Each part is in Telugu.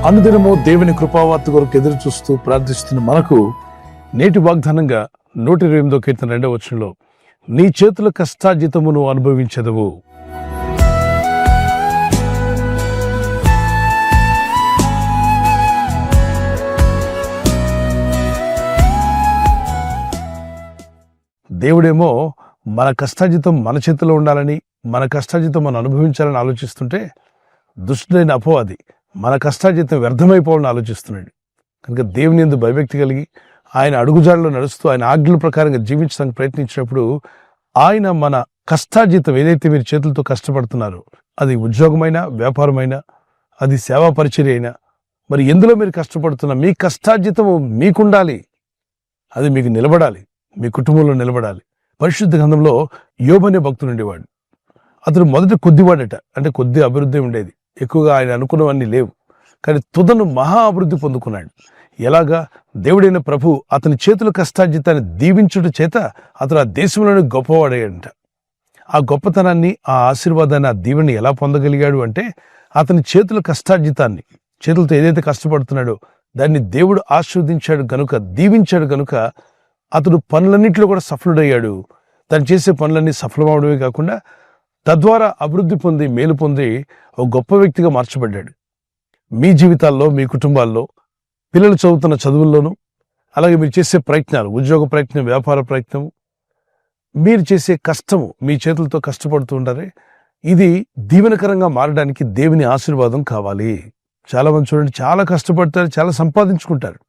అనుదినము దేవుని కృపావార్త కొరకు ఎదురు చూస్తూ ప్రార్థిస్తున్న మనకు నేటి వాగ్దానంగా 128వ కీర్తన 2వ వచనంలో నీ చేతుల కష్టార్జితమును అనుభవించెదవు. దేవుడేమో మన కష్టార్జితం మన చేతిలో ఉండాలని, మన కష్టార్జితం మనం అనుభవించాలని ఆలోచిస్తుంటే దుష్టుడైన అపవాది మన కష్టార్జితం వ్యర్థమైపోవాలని ఆలోచిస్తున్నాడు. కనుక దేవుని యందు భయభక్తి కలిగి ఆయన అడుగుజాడలో నడుస్తూ ఆయన ఆజ్ఞల ప్రకారంగా జీవించడానికి ప్రయత్నించినప్పుడు ఆయన మన కష్టార్జితం ఏదైతే మీరు చేతులతో కష్టపడుతున్నారో, అది ఉద్యోగమైనా వ్యాపారమైనా, అది సేవా పరిచర్య అయినా, మరి ఎందులో మీరు కష్టపడుతున్నా మీ కష్టార్జితము మీకుండాలి, అది మీకు నిలబడాలి, మీ కుటుంబంలో నిలబడాలి. పరిశుద్ధ గ్రంథంలో యోబు అనే భక్తుడు ఉండేవాడు. అతడు మొదట కొద్దివాడట, అంటే కొద్ది అభివృద్ధి ఉండేది, ఎక్కువగా ఆయన అనుకున్నవన్నీ లేవు. కానీ తుదను మహా అభివృద్ధి పొందుకున్నాడు. ఎలాగా? దేవుడైన ప్రభు అతని చేతుల కష్టార్జితాన్ని దీవించుట చేత అతను ఆ దేశంలోని గొప్పవాడయ్యాడంట. ఆ గొప్పతనాన్ని, ఆ ఆశీర్వాదాన్ని, ఆ దీవెని ఎలా పొందగలిగాడు అంటే అతని చేతుల కష్టార్జితాన్ని, చేతులతో ఏదైతే కష్టపడుతున్నాడో దాన్ని దేవుడు ఆశీర్వదించాడు గనుక, దీవించాడు గనుక అతడు పనులన్నింటిలో కూడా సఫలుడయ్యాడు. తను చేసే పనులన్నీ సఫలమవడమే కాకుండా తద్వారా అభివృద్ధి పొంది, మేలు పొంది ఒక గొప్ప వ్యక్తిగా మార్చబడ్డాడు. మీ జీవితాల్లో, మీ కుటుంబాల్లో, పిల్లలు చదువుతున్న చదువుల్లోనూ, అలాగే మీరు చేసే ప్రయత్నాలు, ఉద్యోగ ప్రయత్నం, వ్యాపార ప్రయత్నం, మీరు చేసే కష్టము, మీ చేతులతో కష్టపడుతూ ఉంటారే, ఇది దీవెనకరంగా మారడానికి దేవుని ఆశీర్వాదం కావాలి. చాలా మంది చూడండి, చాలా కష్టపడతారు, చాలా సంపాదించుకుంటారు,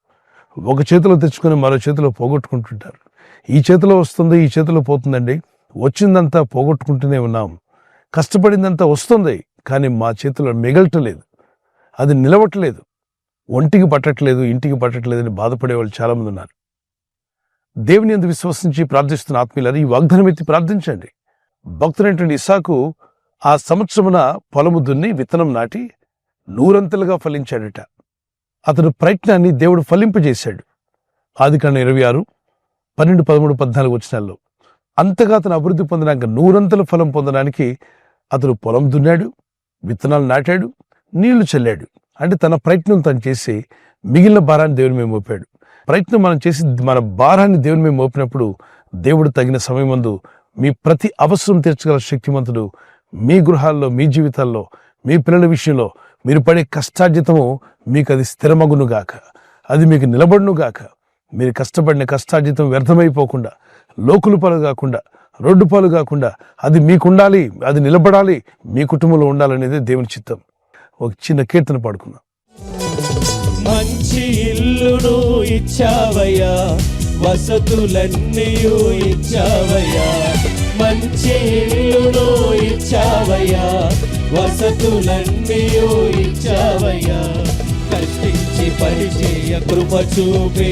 ఒక చేతిలో తెచ్చుకొని మరో చేతిలో పోగొట్టుకుంటుంటారు. ఈ చేతిలో వస్తుంది, ఈ చేతిలో పోతుందండి. వచ్చిందంతా పోగొట్టుకుంటూనే ఉన్నాం. కష్టపడిందంతా వస్తుంది, కానీ మా చేతిలో మిగలటలేదు, అది నిలవట్లేదు, ఒంటికి పట్టట్లేదు, ఇంటికి పట్టట్లేదు అని బాధపడేవాళ్ళు చాలామంది ఉన్నారు. దేవుని యందు విశ్వసించి ప్రార్థిస్తున్న ఆత్మీయులారా, ఈ వాగ్దానం ఎత్తి ప్రార్థించండి. భక్తుడైనటువంటి ఇస్సాకు ఆ సంవత్సరమున పొలము దున్ని విత్తనం నాటి 100 ఫలించాడట. అతడు ప్రయత్నాన్ని దేవుడు ఫలింపజేశాడు. ఆదికాండం 26, 12, 13, 14 వచనాల్లో అంతగా అతను అభివృద్ధి పొందడానికి, 100 ఫలం పొందడానికి అతడు పొలం దున్నాడు, విత్తనాలు నాటాడు, నీళ్లు చల్లాడు. అంటే తన ప్రయత్నం తను చేసి మిగిలిన భారాన్ని దేవుని మీద మోపాడు. ప్రయత్నం మనం చేసి మన భారాన్ని దేవుని మీద మోపినప్పుడు దేవుడు తగిన సమయమందు మీ ప్రతి అవసరం తీర్చగల శక్తిమంతుడు. మీ గృహాల్లో, మీ జీవితాల్లో, మీ పిల్లల విషయంలో మీరు పడే కష్టార్జితము మీకు అది స్థిరమగునుగాక, అది మీకు నిలబడునుగాక. మీరు కష్టపడిన కష్టార్జితం వ్యర్థమైపోకుండా, లోకులు పాలు కాకుండా, రోడ్డు పాలు కాకుండా అది మీకుండాలి, అది నిలబడాలి, మీ కుటుంబంలో ఉండాలనేది దేవుని చిత్తం. ఒక చిన్న కీర్తన పాడుకుందాం. మంచి ఇల్లును ఇచ్చావయ్యా, వసతులన్నీయు ఇచ్చావయ్యా. మంచి ఇల్లును ఇచ్చావయ్యా, వసతులన్నీయు ఇచ్చావయ్యా. కష్టించి పరిచయ కృప చూపి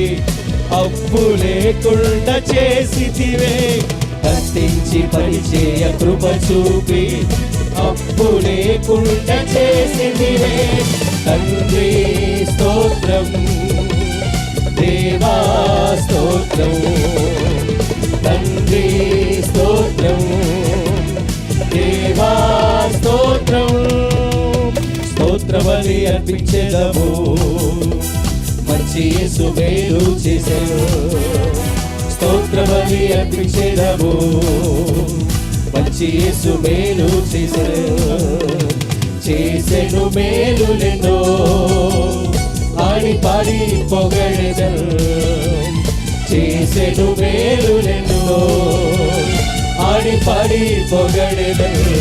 అప్పు లేకుండా చేసితివే. కష్టించి పరిచయ కృప చూపి అప్పు లేకుండా చేసితివే. తండ్రి స్తోత్రం, దేవా స్తోత్రం, తండ్రి స్తోత్రం, దేవా స్తోత్రం. స్తోత్రబలి అర్పించెదము, మంచి యేసు మేలు చేసెను. స్తోత్రబలి అర్పించెదము, మంచి యేసు మేలు చేసెను. చేసెను మేలులెన్నో ఆడి పాడి పొగడెదను. చేసెను మేలులెన్నో ఆడి పాడి పొగడెదను.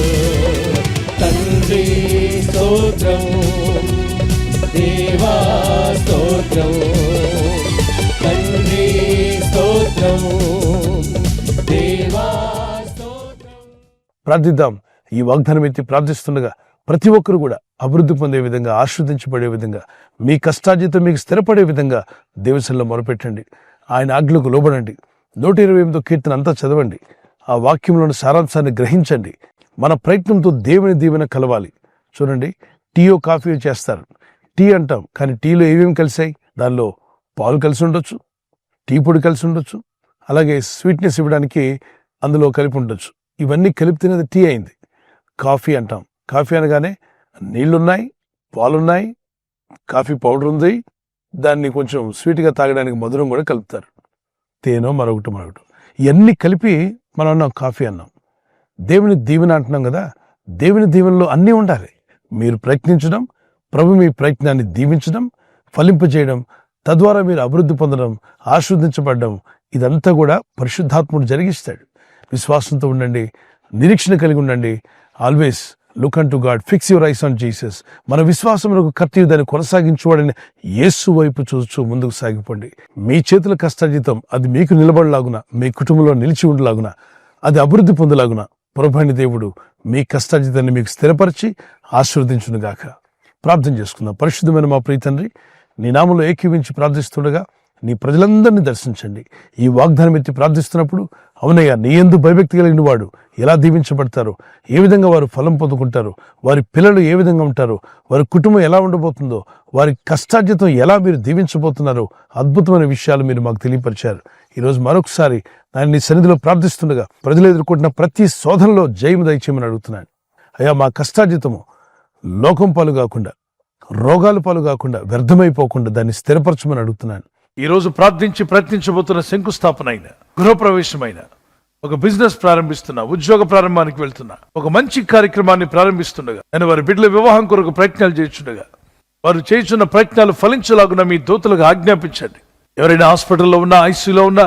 తండ్రి స్తోత్రం, దేవా స్తోత్రం, తండ్రి స్తోత్రం, దేవా స్తోత్రం. ప్రార్థిద్దాం. ఈ వాగ్దానం ఎత్తి ప్రార్థిస్తుండగా ప్రతి ఒక్కరు కూడా అభివృద్ధి పొందే విధంగా, ఆశీర్వదించబడే విధంగా, మీ కష్టార్జితం మీకు స్థిరపడే విధంగా దేవునిలో మొరపెట్టండి. ఆయన ఆజ్ఞలకు లోబడండి. 128వ కీర్తన అంతా చదవండి. ఆ వాక్యంలోని సారాంశాన్ని గ్రహించండి. మన ప్రయత్నంతో దేవుని దీవెన కలవాలి. చూడండి, టీయో కాఫీయో చేస్తారు, టీ అంటాం, కానీ టీలో ఏమేమి కలిసాయి? దానిలో పాలు కలిసి ఉండొచ్చు, టీ పొడి కలిసి ఉండొచ్చు, అలాగే స్వీట్నెస్ ఇవ్వడానికి అందులో కలిపి ఉండొచ్చు. ఇవన్నీ కలిపి తినేది టీ అయింది. కాఫీ అంటాం, కాఫీ అనగానే నీళ్లున్నాయి, పాలున్నాయి, కాఫీ పౌడర్ ఉంది, దాన్ని కొంచెం స్వీట్గా తాగడానికి మధురం కూడా కలుపుతారు, తేనో మరొకటి. ఇవన్నీ కలిపి మనం అన్నాం కాఫీ అన్నాం. దేవుని దీవెన అంటున్నాం కదా, దేవుని దీవెనలో అన్నీ ఉండాలి. మీరు ప్రయత్నించడం, ప్రభు మీ ప్రయత్నాన్ని దీవించడం, ఫలింపజేయడం, తద్వారా మీరు అభివృద్ధి పొందడం, ఆశీర్వదించబడడం, ఇదంతా కూడా పరిశుద్ధాత్ముడు జరిగిస్తాడు. విశ్వాసంతో ఉండండి, నిరీక్షణ కలిగి ఉండండి. Always look an to God, fix your eyes on Jesus. మన విశ్వాసంలో కర్తవ్యం దాన్ని కొనసాగించువాడని యేసు వైపు చూస్తూ ముందుకు సాగిపోండి. మీ చేతుల కష్టార్జితం అది మీకు నిలబడలాగున, మీ కుటుంబంలో నిలిచి ఉండలాగున, అది అభివృద్ధి పొందలాగున ప్రభువైన దేవుడు మీ కష్టార్జితాన్ని మీకు స్థిరపరిచి ఆశీర్వదించునుగాక. ప్రార్థన చేసుకుందాం. పరిశుద్ధమైన మా ప్రియ తండ్రి, నీ నామంలో ఏకీవించి ప్రార్థిస్తుండగా నీ ప్రజలందరినీ దర్శించండి. ఈ వాగ్దానం ఎత్తి ప్రార్థిస్తున్నప్పుడు, అవునయ్యా, నీ యందు భయభక్తి కలిగిన వాడు ఎలా దీవించబడతారో, ఏ విధంగా వారు ఫలం పొందుకుంటారో, వారి పిల్లలు ఏ విధంగా ఉంటారో, వారి కుటుంబం ఎలా ఉండబోతుందో, వారి కష్టార్జితం ఎలా మీరు దీవించబోతున్నారో, అద్భుతమైన విషయాలు మీరు మాకు తెలియపరిచారు. ఈరోజు మరొకసారి నేను నీ సన్నిధిలో ప్రార్థిస్తుండగా ప్రజలు ఎదుర్కొంటున్న ప్రతి శోధనలో జయము దయచేయమని అడుగుతున్నాను. అయ్యా, మా కష్టార్జితము లోకం పాలు కాకుండా, రోగాలు పాలు కాకుండా, వ్యర్థమైపోకుండా దాన్ని స్థిరపరచమని అడుగుతున్నాను. ఈరోజు ప్రార్థించి ప్రయత్నించబోతున్న శంకుస్థాపన అయిన, గృహప్రవేశమైన, ఒక బిజినెస్ ప్రారంభిస్తున్నా, ఉద్యోగ ప్రారంభానికి వెళ్తున్నా, ఒక మంచి కార్యక్రమాన్ని ప్రారంభిస్తుండగా, నేను వారి బిడ్డల వివాహం కొరకు ప్రయత్నాలు చేస్తుండగా, వారు చేస్తున్న ప్రయత్నాలు ఫలించలాగున మీ దూతలకు ఆజ్ఞాపించండి. ఎవరైనా హాస్పిటల్లో ఉన్నా, ఐసీయూలో ఉన్నా,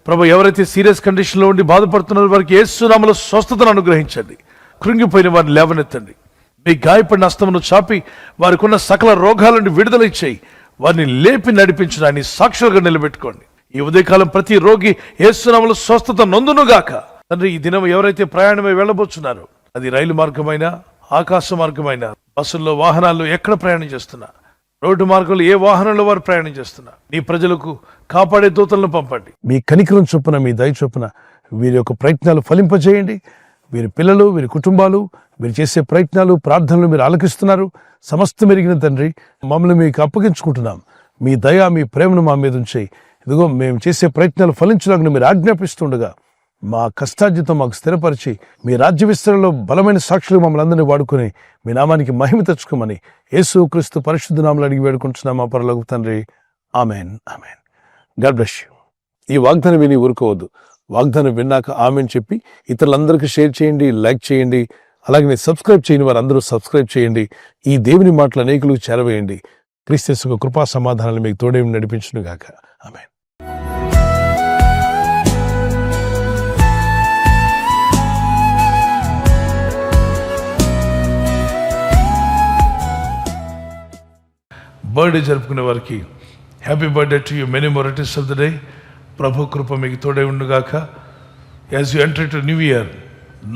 ప్రభు ఎవరైతే సీరియస్ కండిషన్లో ఉండి బాధపడుతున్నారో వారికి యేసు నామములో స్వస్థతను అనుగ్రహించండి. కృంగిపోయిన వారిని లేవనెత్తండి. మీ గాయపడిన హస్తమును చాపి వారికి ఉన్న సకల రోగాల నుండి విడుదల ఇచ్చేయి. వారిని లేపి నడిపించడాన్ని సాక్షులుగా నిలబెట్టుకోండి. ఈ ఉదయకాలం ప్రతి రోగి యేసు నామములో స్వస్థత నొందునుగాక. తండ్రి, ఈ దినం ఎవరైతే ప్రయాణమై వెళ్ళబోతున్నారో, అది రైలు మార్గమైనా, ఆకాశ మార్గమైనా, బస్సుల్లో, వాహనాల్లో ఎక్కడ ప్రయాణం చేస్తున్నా, రోడ్డు మార్గంలో ఏ వాహనంలో వారు ప్రయాణం చేస్తున్నా, నీ ప్రజలకు కాపాడే దూతలను పంపండి. మీ కనికరం చొప్పున, మీ దయ చొప్పున వీరి యొక్క ప్రయత్నాలు ఫలింపజేయండి. వీరి పిల్లలు, వీరి కుటుంబాలు, మీరు చేసే ప్రయత్నాలు, ప్రార్థనలు మీరు ఆలకిస్తున్నారు. సమస్తం ఎరిగిన తండ్రి, మమ్మల్ని మీకు అప్పగించుకుంటున్నాం. మీ దయ, మీ ప్రేమను మా మీద ఉంచి, ఇదిగో మేము చేసే ప్రయత్నాలు ఫలించడానికి మీరు ఆజ్ఞాపిస్తుండగా మా కష్టార్జితం మాకు స్థిరపరిచి, మీ రాజ్య విస్తరణలో బలమైన సాక్షులు మమ్మల్ని అందరినీ వాడుకొని మీ నామానికి మహిమ తెచ్చుకోమని యేసు క్రీస్తు పరిశుద్ధ నామములో అడిగి వేడుకుంటున్నాం మా పరలోకపు తండ్రి. Amen, amen. God bless you. ఈ వాగ్దానం విని ఊరుకోవద్దు. వాగ్దానం విన్నాక ఆమెన్ చెప్పి ఇతరులందరికీ షేర్ చేయండి, లైక్ చేయండి. అలాగే సబ్స్క్రైబ్ చేయని వారందరూ సబ్స్క్రైబ్ చేయండి. ఈ దేవుని మాటలు అనేకులకు చేరవేయండి. క్రీస్తు యేసు కృపా సమాధానాలు మీకు తోడే నడిపించును గాక. ఆమెన్. బర్త్డే జరుపుకునే వారికి happy birthday to you, many more returns of the day. ప్రభు కృప మీకు తోడే ఉండుగాక. As you enter to new year,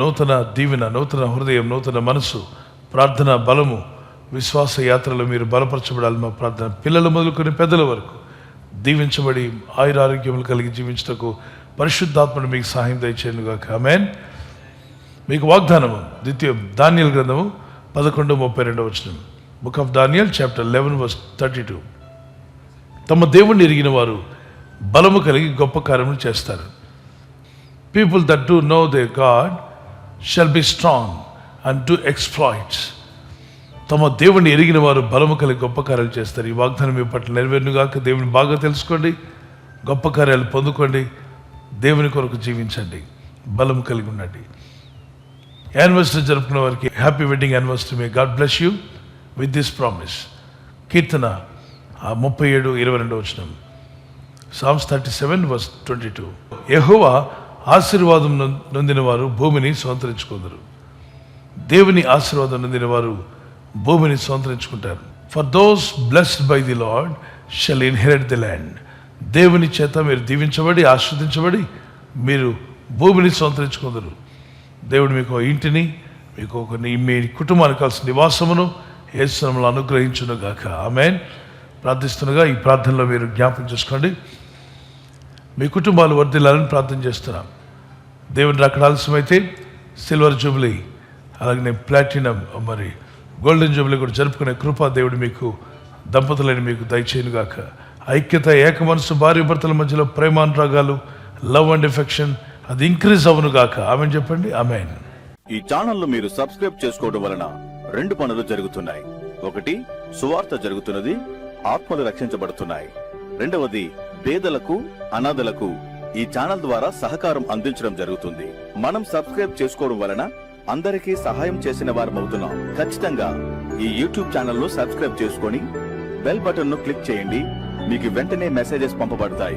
నూతన దీవెన, నూతన హృదయం, నూతన మనసు, ప్రార్థన బలము, విశ్వాస యాత్రలో మీరు బలపరచబడాలి. మా ప్రార్థన పిల్లలు మొదలుకొని పెద్దల వరకు దీవించబడి ఆయురారోగ్యములు కలిగి జీవించటకు పరిశుద్ధాత్మను మీకు సహాయం దయచేయనుగాక. ఆమేన్. మీకు వాగ్దానము ద్వితీయ దానియేలు గ్రంథము 11:32. Book of Daniel chapter 11:32. తమ దేవుణ్ణి ఎరిగిన వారు బలము కలిగి గొప్ప కార్యములు చేస్తారు. People that do know their God shall be strong and do exploits. తమ దేవుణ్ణి ఎరిగిన వారు బలము కలిగి గొప్ప కార్యాలు చేస్తారు. ఈ వాగ్దానం మీ పట్ల నెరవేరునుగాక. దేవుని బాగా తెలుసుకోండి, గొప్ప కార్యాలు పొందుకోండి, దేవుని కొరకు జీవించండి, బలము కలిగి ఉండండి. యానివర్సరీ జరుపుకున్న వారికి happy wedding anniversary. May God bless you with this promise. Keerthana 37:22. Psalms 37:22. యెహోవా ఆశీర్వాదం నొందిన వారు భూమిని స్వతంత్రించుకుందరు. దేవుని ఆశీర్వాదం నొందిన వారు భూమిని స్వతంత్రించుకుంటారు. For those blessed by the Lord shall inherit the land. దేవుని చేత మీరు దీవించబడి, ఆశీర్వదించబడి మీరు భూమిని స్వతంత్రించుకుందరు. దేవుడు మీకు ఇంటిని, మీకు మీ కుటుంబానికి కావాల్సిన నివాసమును యేసు నామములో అనుగ్రహించును గాక. ఆమేన్. ప్రార్థిస్తుండగా ఈ ప్రార్థనలో మీరు జ్ఞాపకం చేసుకోండి. మీ కుటుంబాలు వర్ధిల్లాలని ప్రార్థన చేస్తున్నాం. దేవుని రాకడ ఆలస్యమైతే సిల్వర్ జూబ్లీ, అలాగే ప్లాటినం, మరి గోల్డెన్ జూబ్లీ కూడా జరుపుకునే కృప దేవుడు మీకు, దంపతులైన మీకు దయచేయను గాక. ఐక్యత, ఏక మనసు, భార్య భర్తల మధ్యలో ప్రేమానురాగాలు, లవ్ అండ్ ఎఫెక్షన్ అది ఇంక్రీజ్ అవును గాక. ఆమెన్ చెప్పండి. ఆమెన్. ఈ ఛానల్ మీరు సబ్స్క్రైబ్ చేసుకోవడం వలన 2 పనులు జరుగుతున్నాయి. ఒకటి, సువార్త జరుగుతున్నది, ఆత్మలు రక్షించబడుతున్నాయి. రెండవది, పేదలకు, అనాథలకు ఈ ఛానల్ ద్వారా సహకారం అందించడం జరుగుతుంది. మనం సబ్స్క్రైబ్ చేసుకోవడం వలన అందరికీ సహాయం చేసిన వారమవుతున్నాం. ఖచ్చితంగా ఈ యూట్యూబ్ ఛానల్ ను సబ్స్క్రైబ్ చేసుకొని బెల్ బటన్ ను క్లిక్ చేయండి. మీకు వెంటనే మెసేజెస్ పంపబడతాయి.